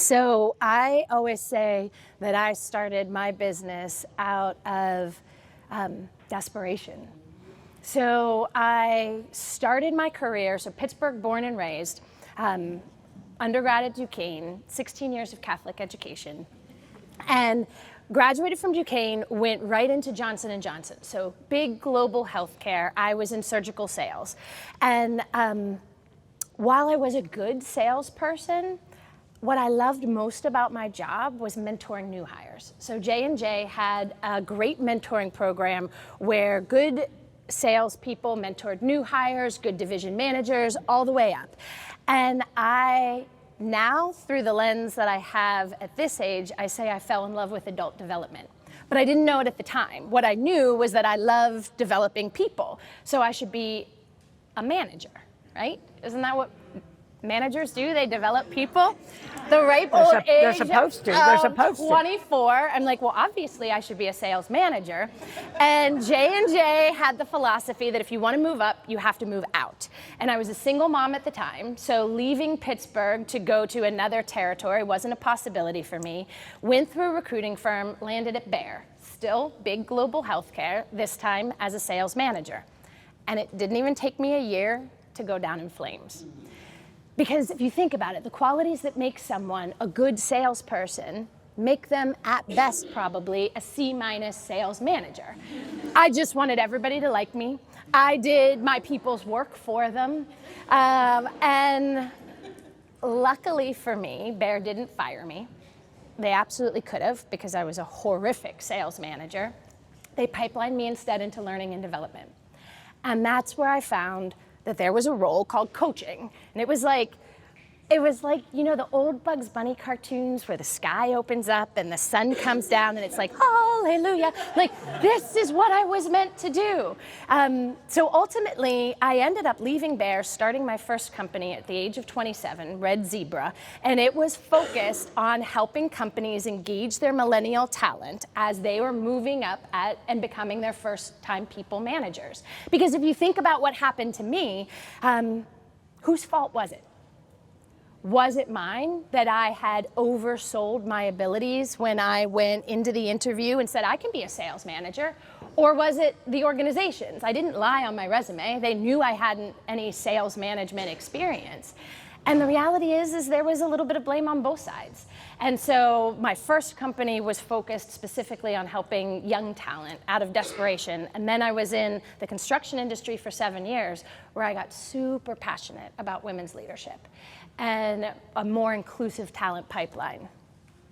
So I always say that I started my business out of desperation. So I started my career, so Pittsburgh born and raised, undergrad at Duquesne, 16 years of Catholic education, and graduated from Duquesne, went right into Johnson & Johnson. So big global healthcare. I was in surgical sales. And while I was a good salesperson, what I loved most about my job was mentoring new hires. So J&J had a great mentoring program where good salespeople mentored new hires, good division managers, all the way up. And I now, through the lens that I have at this age, I say I fell in love with adult development. But I didn't know it at the time. What I knew was that I loved developing people. So I should be a manager, right? Isn't that what managers do? They develop people. The ripe old age they're supposed to. They're supposed to. 24. I'm like, well, obviously I should be a sales manager. And J&J had the philosophy that if you want to move up, you have to move out. And I was a single mom at the time, so leaving Pittsburgh to go to another territory wasn't a possibility for me. Went through a recruiting firm, landed at Bayer. Still big global healthcare, this time as a sales manager. And it didn't even take me a year to go down in flames. Because if you think about it, the qualities that make someone a good salesperson make them, at best, probably a C- sales manager. I just wanted everybody to like me. I did my people's work for them. And luckily for me, Bayer didn't fire me. They absolutely could have, because I was a horrific sales manager. They pipelined me instead into learning and development. And that's where I found that there was a role called coaching. And it was like, you know, the old Bugs Bunny cartoons where the sky opens up and the sun comes down and it's like, hallelujah. Like, this is what I was meant to do. So ultimately, I ended up leaving Bayer, starting my first company at the age of 27, Red Zebra, and it was focused on helping companies engage their millennial talent as they were moving up and becoming their first-time people managers. Because if you think about what happened to me, whose fault was it? Was it mine that I had oversold my abilities when I went into the interview and said, I can be a sales manager? Or was it the organization's? I didn't lie on my resume. They knew I hadn't any sales management experience. And the reality is there was a little bit of blame on both sides. And so my first company was focused specifically on helping young talent out of desperation. And then I was in the construction industry for 7 years, where I got super passionate about women's leadership and a more inclusive talent pipeline.